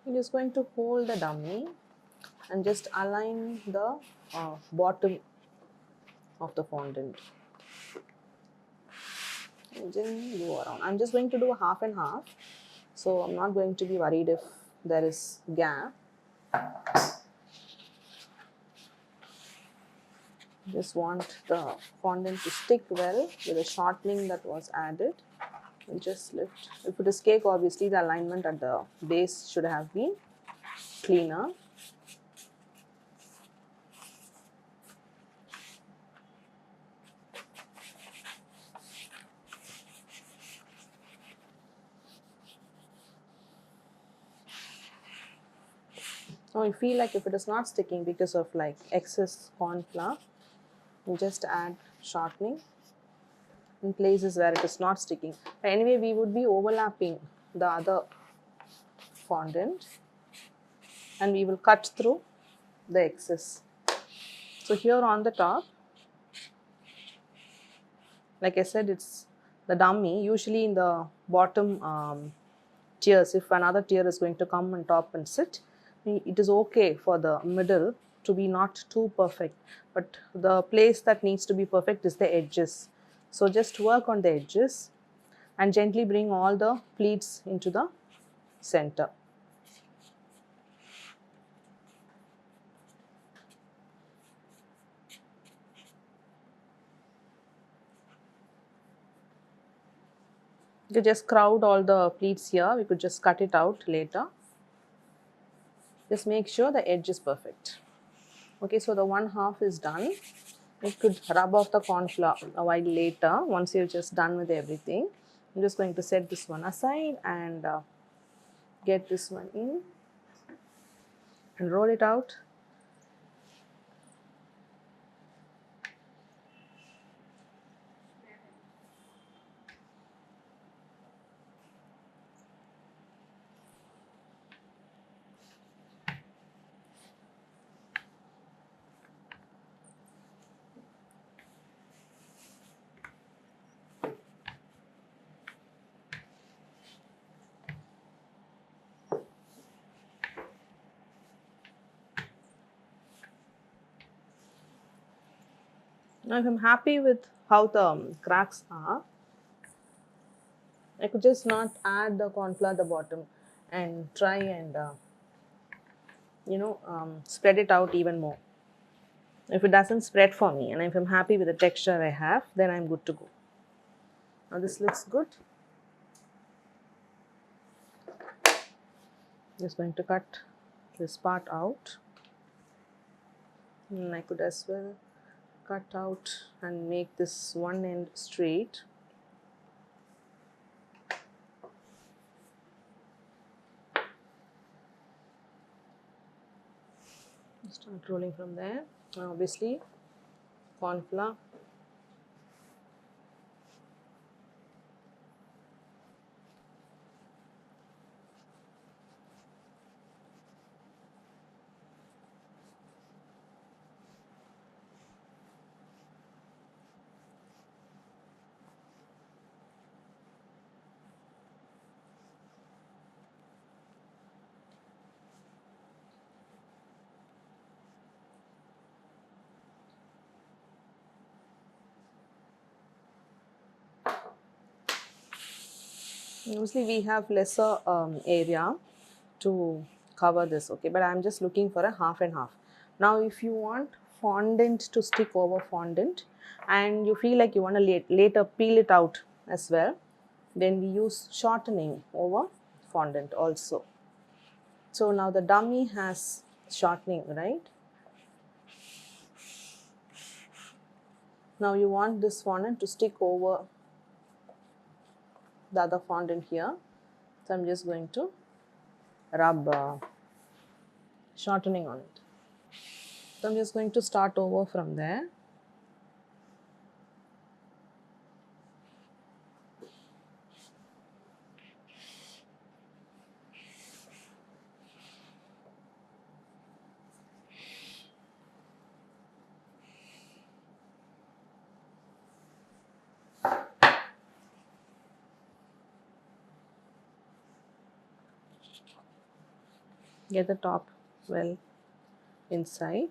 I'm just going to hold the dummy and just align the bottom of the fondant. And then go around. I'm just going to do half and half, so I'm not going to be worried if there is gap. Just want the fondant to stick well with the shortening that was added. And just lift. If it is cake, obviously the alignment at the base should have been cleaner. Now you feel like if it is not sticking because of like excess corn flour, you just add shortening in places where it is not sticking. But anyway, we would be overlapping the other fondant and we will cut through the excess. So here on the top, like I said, it's the dummy. Usually in the bottom tiers, if another tier is going to come on top and sit, it is okay for the middle to be not too perfect, but the place that needs to be perfect is the edges. So just work on the edges and gently bring all the pleats into the center. You just crowd all the pleats here. We could just cut it out later. Just make sure the edge is perfect. Okay, so the one half is done. You could rub off the corn flour a while later once you're just done with everything. I'm just going to set this one aside and get this one in and roll it out. Now if I'm happy with how the cracks are, I could just not add the corn flour at the bottom and try and spread it out even more. If it doesn't spread for me and if I'm happy with the texture I have, then I'm good to go. Now this looks good. Just going to cut this part out. And I could as well cut out and make this one end straight. Start rolling from there. Now obviously corn flour. Usually we have lesser area to cover this, okay, but I'm just looking for a half and half. Now if you want fondant to stick over fondant and you feel like you want to later peel it out as well, then we use shortening over fondant also. So now the dummy has shortening, right? Now you want this fondant to stick over the other fondant here. So I'm just going to rub shortening on it. So I'm just going to start over from there. Get the top well inside.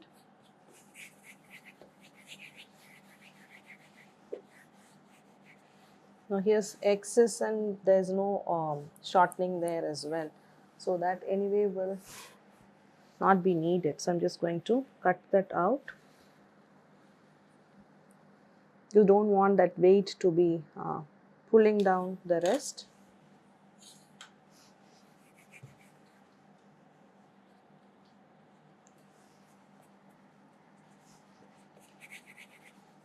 Now here's excess and there's no shortening there as well. So that anyway will not be needed. So I'm just going to cut that out. You don't want that weight to be pulling down the rest.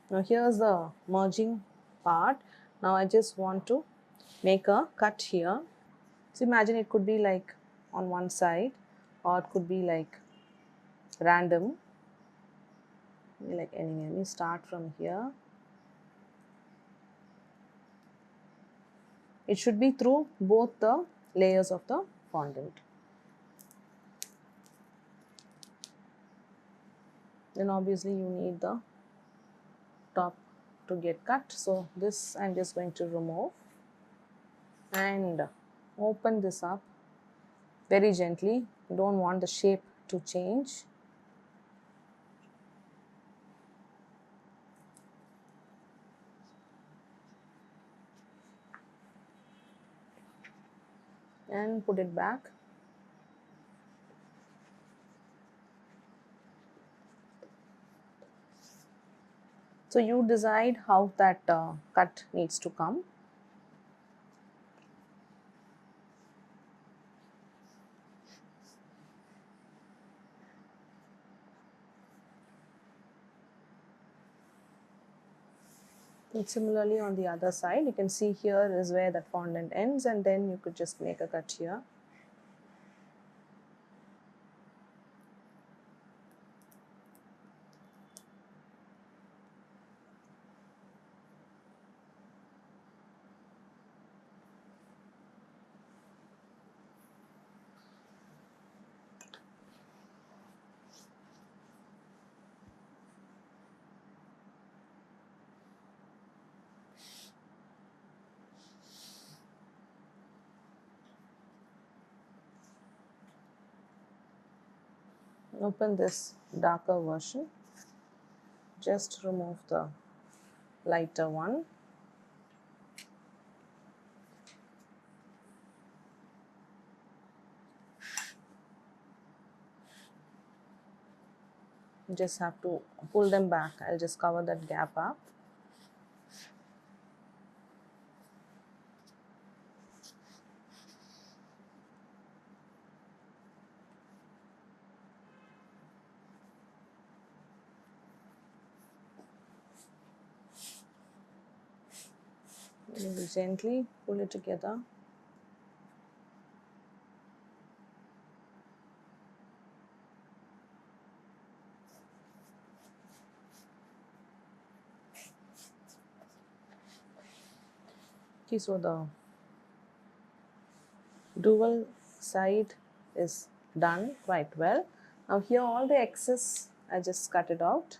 Now here's the merging part. Now I just want to make a cut here. So imagine it could be like on one side or it could be like random. Like anyway, let me start from here. It should be through both the layers of the fondant. Then obviously you need the top to get cut. So this I'm just going to remove and open this up very gently. You don't want the shape to change. And put it back. So you decide how that cut needs to come. And similarly on the other side, you can see here is where that fondant ends, and then you could just make a cut here. Open this darker version. Just remove the lighter one. You just have to pull them back. I'll just cover that gap up. Gently pull it together. Okay, so the dual side is done quite well. Now here all the excess, I just cut it out.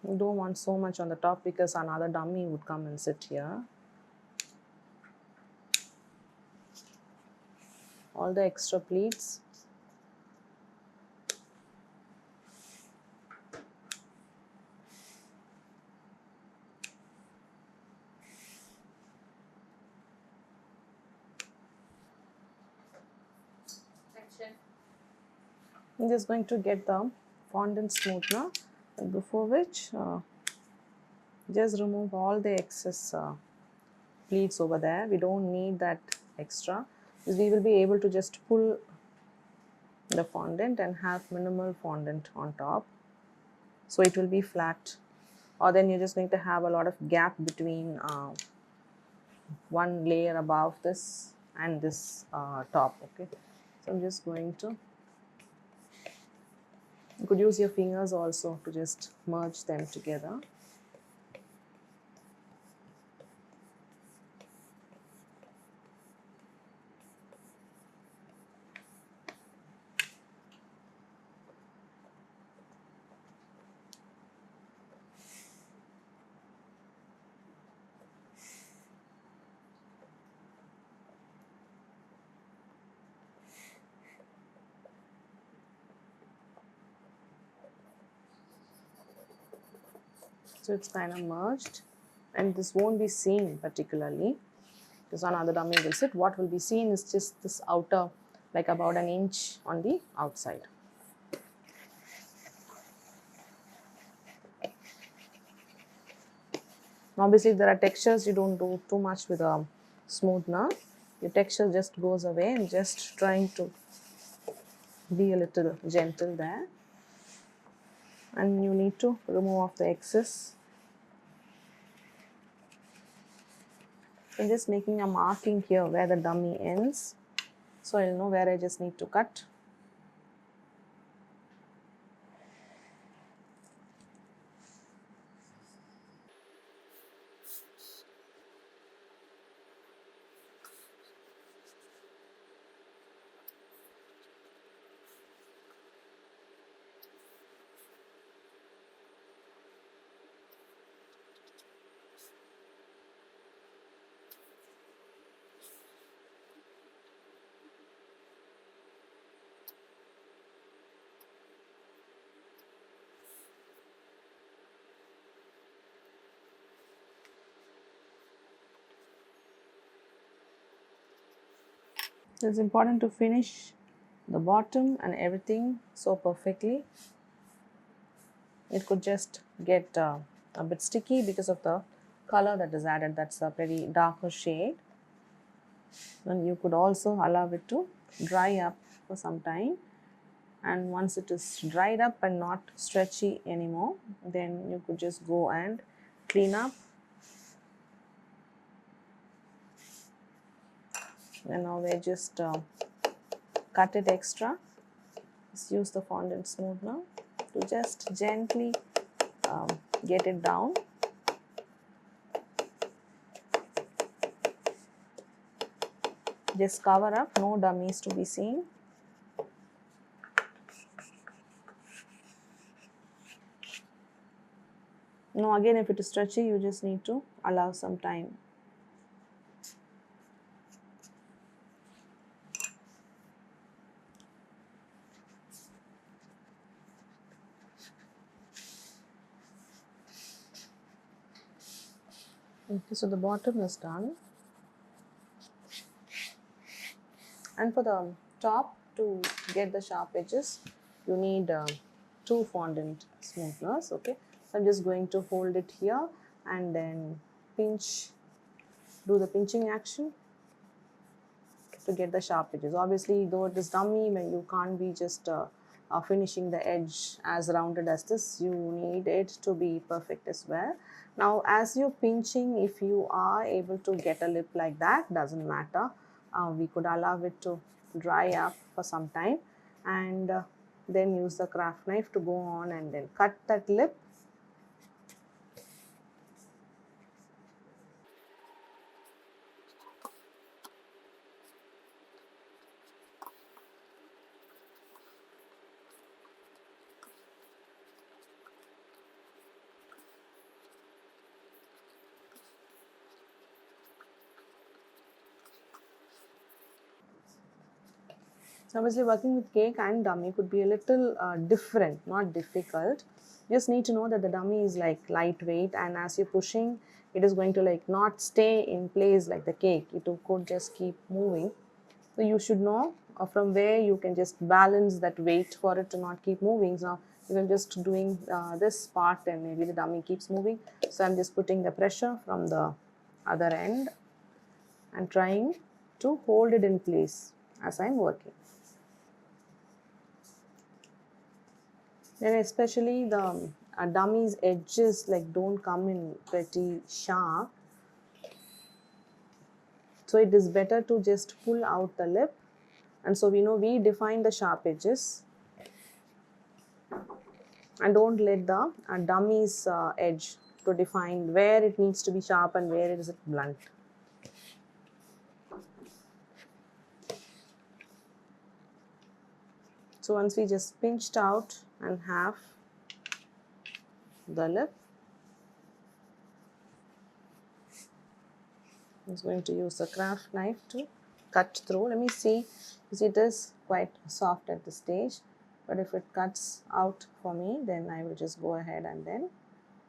You don't want so much on the top because another dummy would come and sit here. All the extra pleats. I'm just going to get the fondant smoother, and before which just remove all the excess pleats over there. We don't need that extra because we will be able to just pull the fondant and have minimal fondant on top, so it will be flat, or then you're just going to have a lot of gap between one layer above this and this top. Okay, so I'm just going to, you could use your fingers also to just merge them together. So it's kind of merged, and this won't be seen particularly because on other dummy will sit. What will be seen is just this outer, like about an inch on the outside. Obviously, if there are textures, you don't do too much with a smoother. Your texture just goes away, and just trying to be a little gentle there. And you need to remove off the excess. I'm just making a marking here where the dummy ends, so I'll know where I just need to cut. It's important to finish the bottom and everything so perfectly. It could just get a bit sticky because of the color that is added. That's a very darker shade. And you could also allow it to dry up for some time, and once it is dried up and not stretchy anymore, then you could just go and clean up. And now we just cut it extra. Just use the fondant smoother to just gently get it down. Just cover up, no dummies to be seen. Now again, if it is stretchy, you just need to allow some time. Okay, so the bottom is done. And for the top, to get the sharp edges, you need 2 fondant smootheners. Okay, so I'm just going to hold it here and then pinch, do the pinching action to get the sharp edges. Obviously, though it is dummy, when you can't be just finishing the edge as rounded as this, you need it to be perfect as well. Now, as you're pinching, if you are able to get a lip like that, doesn't matter. We could allow it to dry up for some time, and then use the craft knife to go on and then cut that lip. So obviously, working with cake and dummy could be a little different, not difficult. You just need to know that the dummy is like lightweight, and as you're pushing, it is going to like not stay in place like the cake. It could just keep moving. So you should know from where you can just balance that weight for it to not keep moving. So if I'm just doing this part, and maybe the dummy keeps moving, so I'm just putting the pressure from the other end and trying to hold it in place as I'm working. Then especially the dummy's edges like don't come in pretty sharp. So it is better to just pull out the lip. And so we know we define the sharp edges. And don't let the dummy's edge to define where it needs to be sharp and where it is blunt. So once we just pinched out and have the lip, I'm just going to use the craft knife to cut through. Let me see, because it is quite soft at this stage, but if it cuts out for me, then I will just go ahead and then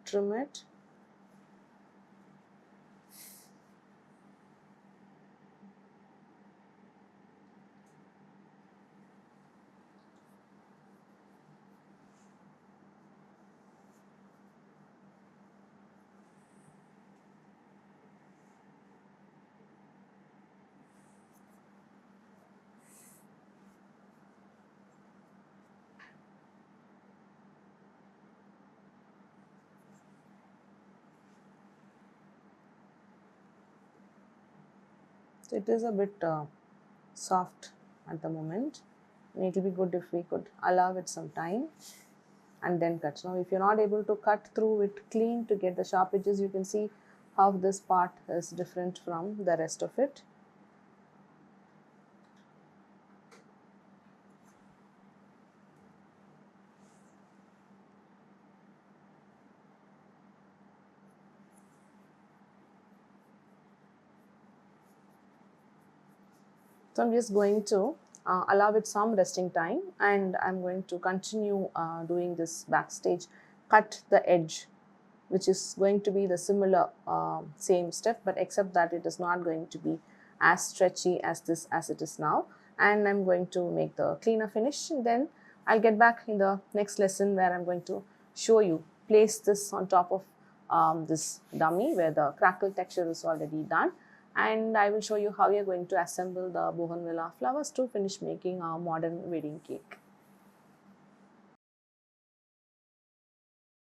trim it. So it is a bit soft at the moment, and it will be good if we could allow it some time and then cut. Now if you're not able to cut through it clean to get the sharp edges, you can see how this part is different from the rest of it. So I'm just going to allow it some resting time, and I'm going to continue doing this backstage. Cut the edge, which is going to be the similar same step, but except that it is not going to be as stretchy as it is now. And I'm going to make the cleaner finish, and then I'll get back in the next lesson where I'm going to show you place this on top of this dummy where the crackle texture is already done, and I will show you how you're going to assemble the bougainvillea flowers to finish making our modern wedding cake.